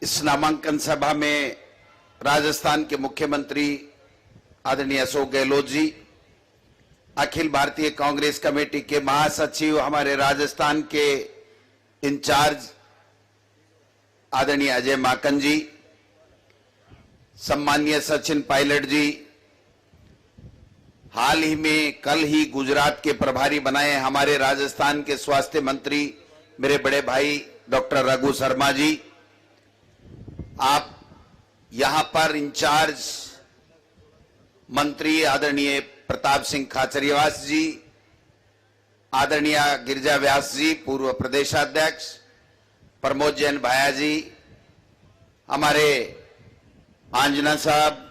इस नामांकन सभा में राजस्थान के मुख्यमंत्री आदरणीय अशोक गहलोत जी, अखिल भारतीय कांग्रेस कमेटी के महासचिव, हमारे राजस्थान के इंचार्ज आदरणीय अजय माकन जी, सम्माननीय सचिन पायलट जी, हाल ही में कल ही गुजरात के प्रभारी बनाए हमारे राजस्थान के स्वास्थ्य मंत्री मेरे बड़े भाई डॉक्टर रघु शर्मा जी, आप यहां पर इंचार्ज मंत्री आदरणीय प्रताप सिंह खाचरियावास जी, आदरणीय गिरिजा व्यास जी पूर्व प्रदेशाध्यक्ष, प्रमोद जैन भाया जी, हमारे आंजना साहब,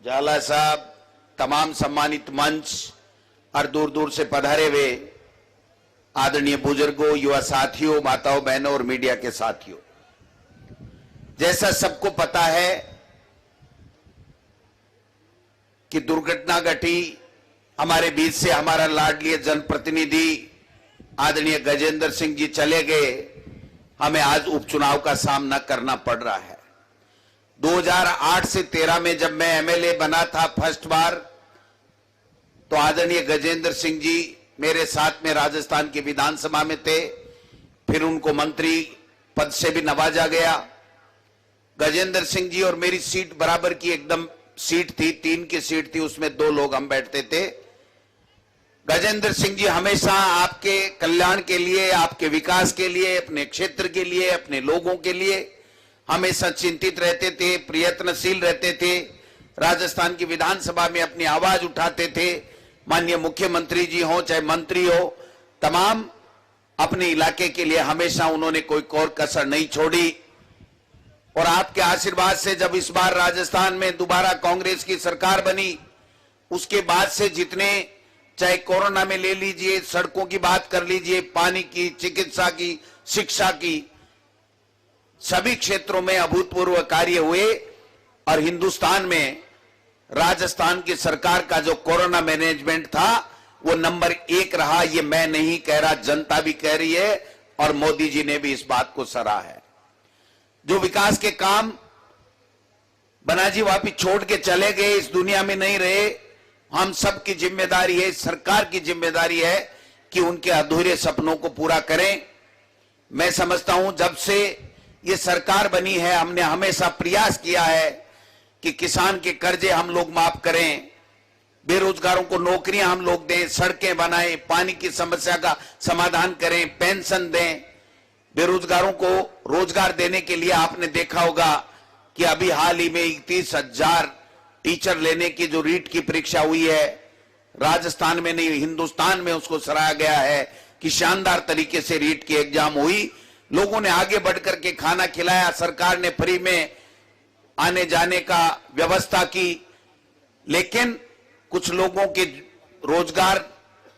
जाला साहब, तमाम सम्मानित मंच और दूर दूर से पधारे हुए आदरणीय बुजुर्गों, युवा साथियों, माताओं बहनों और मीडिया के साथियों, जैसा सबको पता है कि दुर्घटना घटी, हमारे बीच से हमारा लाडली जनप्रतिनिधि आदरणीय गजेंद्र सिंह जी चले गए, हमें आज उपचुनाव का सामना करना पड़ रहा है। 2008 से 13 में जब मैं एमएलए बना था फर्स्ट बार, तो आदरणीय गजेंद्र सिंह जी मेरे साथ में राजस्थान की विधानसभा में थे, फिर उनको मंत्री पद से भी नवाजा गया। गजेंद्र सिंह जी और मेरी सीट बराबर की एकदम सीट थी, 3 की सीट थी, उसमें 2 लोग हम बैठते थे। गजेंद्र सिंह जी हमेशा आपके कल्याण के लिए, आपके विकास के लिए, अपने क्षेत्र के लिए, अपने लोगों के लिए हमेशा चिंतित रहते थे, प्रयत्नशील रहते थे, राजस्थान की विधानसभा में अपनी आवाज उठाते थे। माननीय मुख्यमंत्री जी हो चाहे मंत्री हो, तमाम अपने इलाके के लिए हमेशा उन्होंने कोई कोर कसर नहीं छोड़ी। और आपके आशीर्वाद से जब इस बार राजस्थान में दोबारा कांग्रेस की सरकार बनी, उसके बाद से जितने, चाहे कोरोना में ले लीजिए, सड़कों की बात कर लीजिए, पानी की, चिकित्सा की, शिक्षा की, सभी क्षेत्रों में अभूतपूर्व कार्य हुए। और हिंदुस्तान में राजस्थान की सरकार का जो कोरोना मैनेजमेंट था वो नंबर 1 रहा। ये मैं नहीं कह रहा, जनता भी कह रही है और मोदी जी ने भी इस बात को सराहा है। जो विकास के काम बनाजी वापी छोड़ के चले गए, इस दुनिया में नहीं रहे, हम सब की जिम्मेदारी है, सरकार की जिम्मेदारी है कि उनके अधूरे सपनों को पूरा करें। मैं समझता हूं जब से ये सरकार बनी है, हमने हमेशा प्रयास किया है कि किसान के कर्जे हम लोग माफ करें, बेरोजगारों को नौकरियां हम लोग दें, सड़कें बनाएं, पानी की समस्या का समाधान करें, पेंशन दें, बेरोजगारों को रोजगार देने के लिए आपने देखा होगा कि अभी हाल ही में 31,000 टीचर लेने की जो रीट की परीक्षा हुई है, राजस्थान में नहीं हिंदुस्तान में उसको सराहा गया है कि शानदार तरीके से रीट की एग्जाम हुई। लोगों ने आगे बढ़कर के खाना खिलाया, सरकार ने फ्री में आने जाने का व्यवस्था की, लेकिन कुछ लोगों के रोजगार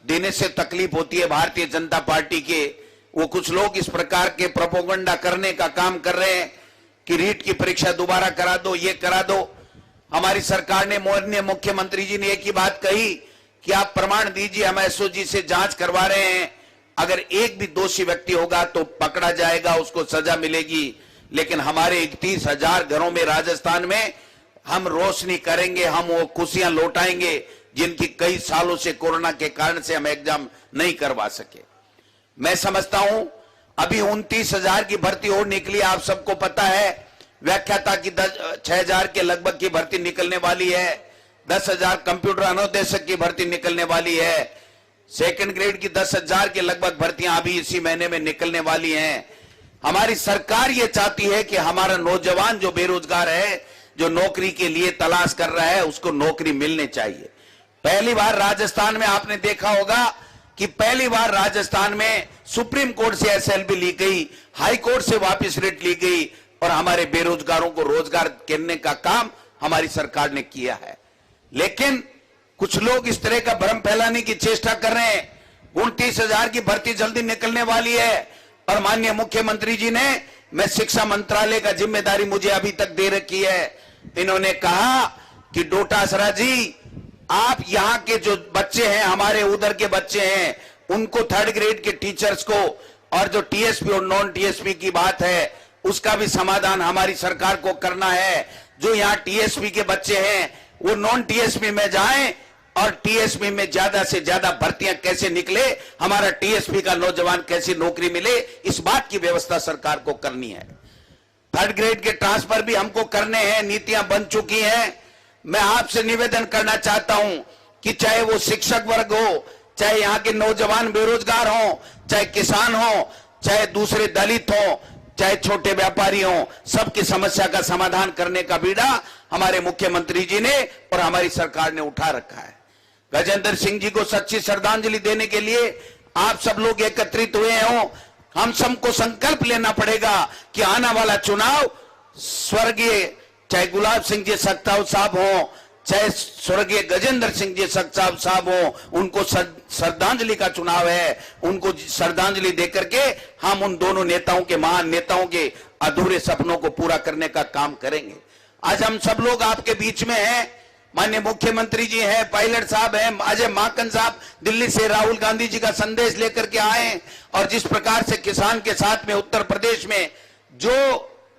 देने से तकलीफ होती है भारतीय जनता पार्टी के। वो कुछ लोग इस प्रकार के प्रोपेगेंडा करने का काम कर रहे हैं कि रीट की परीक्षा दोबारा करा दो, ये करा दो। हमारी सरकार ने, माननीय मुख्यमंत्री जी ने एक ही बात कही कि आप प्रमाण दीजिए, हम एसओजी से जांच करवा रहे हैं, अगर एक भी दोषी व्यक्ति होगा तो पकड़ा जाएगा, उसको सजा मिलेगी। लेकिन हमारे 31,000 घरों में राजस्थान में हम रोशनी करेंगे, हम वो खुशियां लौटाएंगे जिनकी कई सालों से कोरोना के कारण से हम एग्जाम नहीं करवा सके। मैं समझता हूं अभी 29,000 की भर्ती और निकली, आप सबको पता है। व्याख्याता की 6,000 के लगभग की भर्ती निकलने वाली है, 10,000 कंप्यूटर अनुदेशक की भर्ती निकलने वाली है, सेकंड ग्रेड की 10,000 के लगभग भर्तियां अभी इसी महीने में निकलने वाली हैं। हमारी सरकार ये चाहती है कि हमारा नौजवान जो बेरोजगार है, जो नौकरी के लिए तलाश कर रहा है, उसको नौकरी मिलने चाहिए। पहली बार राजस्थान में आपने देखा होगा कि पहली बार राजस्थान में सुप्रीम कोर्ट से एसएलबी ली गई, हाई कोर्ट से वापस रिट ली गई और हमारे बेरोजगारों को रोजगार देने का काम हमारी सरकार ने किया है। लेकिन कुछ लोग इस तरह का भ्रम फैलाने की चेष्टा कर रहे हैं। 29,000 की भर्ती जल्दी निकलने वाली है और माननीय मुख्यमंत्री जी ने, मैं शिक्षा मंत्रालय का जिम्मेदारी मुझे अभी तक दे रखी है, इन्होंने कहा कि डोटासरा जी, आप यहां के जो बच्चे हैं, हमारे उधर के बच्चे हैं, उनको 3rd ग्रेड के टीचर्स को, और जो टीएसपी और नॉन टीएसपी की बात है उसका भी समाधान हमारी सरकार को करना है। जो यहाँ टीएसपी के बच्चे हैं वो नॉन टीएसपी में जाएं और टीएसपी में ज्यादा से ज्यादा भर्तियां कैसे निकले, हमारा टीएसपी का नौजवान कैसी नौकरी मिले, इस बात की व्यवस्था सरकार को करनी है। थर्ड ग्रेड के ट्रांसफर भी हमको करने हैं, नीतियां बन चुकी हैं। मैं आपसे निवेदन करना चाहता हूं कि चाहे वो शिक्षक वर्ग हो, चाहे यहाँ के नौजवान बेरोजगार हो, चाहे किसान हो, चाहे दूसरे दलित हो, चाहे छोटे व्यापारी हो, सबकी समस्या का समाधान करने का बीड़ा हमारे मुख्यमंत्री जी ने और हमारी सरकार ने उठा रखा है। गजेंद्र सिंह जी को सच्ची श्रद्धांजलि देने के लिए आप सब लोग एकत्रित हुए हो। हम सबको संकल्प लेना पड़ेगा कि आने वाला चुनाव स्वर्गीय चाहे गुलाब सिंह जी सख्ताव साहब हो, चाहे स्वर्गीय गजेंद्र सिंह जी सख्ताव साहब हो, उनको श्रद्धांजलि का चुनाव है। उनको श्रद्धांजलि देकर के हम उन दोनों नेताओं के, महान नेताओं के अधूरे सपनों को पूरा करने का काम करेंगे। आज हम सब लोग आपके बीच में हैं। माननीय मुख्यमंत्री जी हैं, पायलट साहब हैं, अजय माकन साहब दिल्ली से राहुल गांधी जी का संदेश लेकर के आए, और जिस प्रकार से किसान के साथ में उत्तर प्रदेश में जो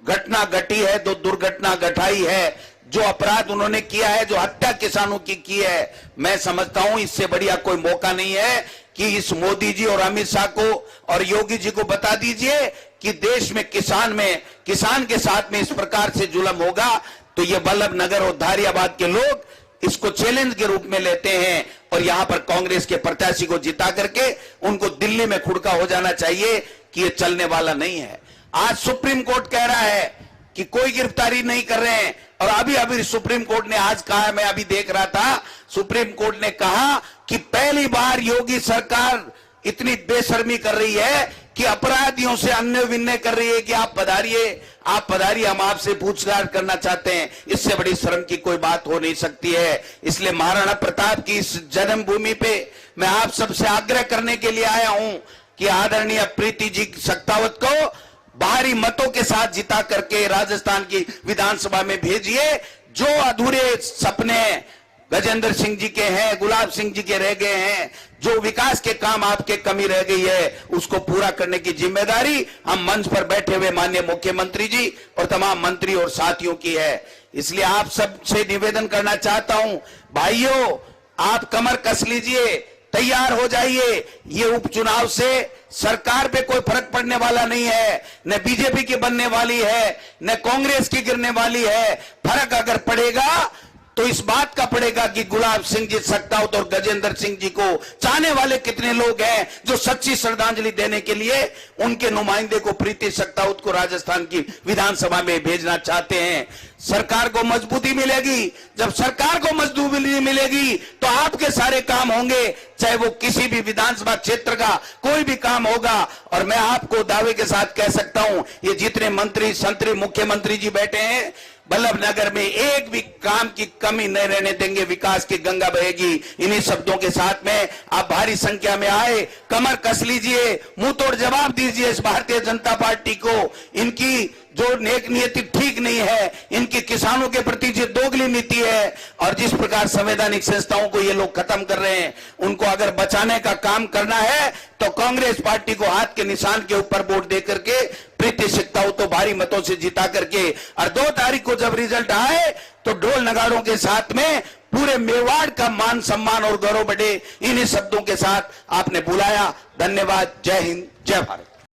घटना घटी है, जो दुर्घटना घटाई है, जो अपराध उन्होंने किया है, जो हत्या किसानों की है, मैं समझता हूं इससे बढ़िया कोई मौका नहीं है कि इस मोदी जी और अमित शाह को और योगी जी को बता दीजिए कि देश में किसान के साथ में इस प्रकार से जुल्म होगा तो ये बल्लभ नगर और धारियाबाद के लोग इसको चैलेंज के रूप में लेते हैं और यहां पर कांग्रेस के प्रत्याशी को जिता करके उनको दिल्ली में खुड़का हो जाना चाहिए कि ये चलने वाला नहीं है। आज सुप्रीम कोर्ट कह रहा है कि कोई गिरफ्तारी नहीं कर रहे हैं, और अभी सुप्रीम कोर्ट ने आज कहा, मैं अभी देख रहा था, सुप्रीम कोर्ट ने कहा कि पहली बार योगी सरकार इतनी बेशर्मी कर रही है कि अपराधियों से अन्य विनय कर रही है कि आप पधारिए, हम आपसे पूछताछ करना चाहते हैं। इससे बड़ी शर्म की कोई बात हो नहीं सकती है। इसलिए महाराणा प्रताप की इस जन्मभूमि पे मैं आप सबसे आग्रह करने के लिए आया हूं कि आदरणीय प्रीति जी सख्तावत को भारी मतों के साथ जिता करके राजस्थान की विधानसभा में भेजिए। जो अधूरे सपने गजेंद्र सिंह जी के हैं, गुलाब सिंह जी के रह गए हैं, जो विकास के काम आपके कमी रह गई है, उसको पूरा करने की जिम्मेदारी हम मंच पर बैठे हुए माननीय मुख्यमंत्री जी और तमाम मंत्री और साथियों की है। इसलिए आप सबसे निवेदन करना चाहता हूं, भाइयों आप कमर कस लीजिए, तैयार हो जाइए। ये उपचुनाव से सरकार पे कोई फर्क पड़ने वाला नहीं है, न बीजेपी की बनने वाली है, न कांग्रेस की गिरने वाली है। फर्क अगर पड़ेगा तो इस बात का पड़ेगा कि गुलाब सिंह जी सख्तावत और गजेंद्र सिंह जी को चाहने वाले कितने लोग हैं जो सच्ची श्रद्धांजलि देने के लिए उनके नुमाइंदे को प्रीति सख्तावत को राजस्थान की विधानसभा में भेजना चाहते हैं। सरकार को मजबूती मिलेगी। जब सरकार को मजबूती मिलेगी तो आपके सारे काम होंगे, चाहे वो किसी भी विधानसभा क्षेत्र का कोई भी काम होगा। और मैं आपको दावे के साथ कह सकता हूं, ये जितने मंत्री संतरी मुख्यमंत्री जी बैठे हैं, बल्लभ नगर में एक भी काम की कमी नहीं रहने देंगे, विकास की गंगा बहेगी। इन्हीं शब्दों के साथ में आप भारी संख्या में आए, कमर कस लीजिए, मुंह तोड़ जवाब दीजिए इस भारतीय जनता पार्टी को। इनकी जो नेक नियति ठीक नहीं है, इनकी किसानों के प्रति जो दोगली नीति है और जिस प्रकार संवैधानिक संस्थाओं को ये लोग खत्म कर रहे हैं, उनको अगर बचाने का काम करना है तो कांग्रेस पार्टी को हाथ के निशान के ऊपर वोट दे करके प्रीति सख्तावत तो भारी मतों से जिता करके, और 2 तारीख को जब रिजल्ट आए तो ढोल नगाड़ों के साथ में पूरे मेवाड़ का मान सम्मान और गौरव बढ़े। इन्हीं शब्दों के साथ आपने बुलाया। धन्यवाद। जय हिंद, जय भारत।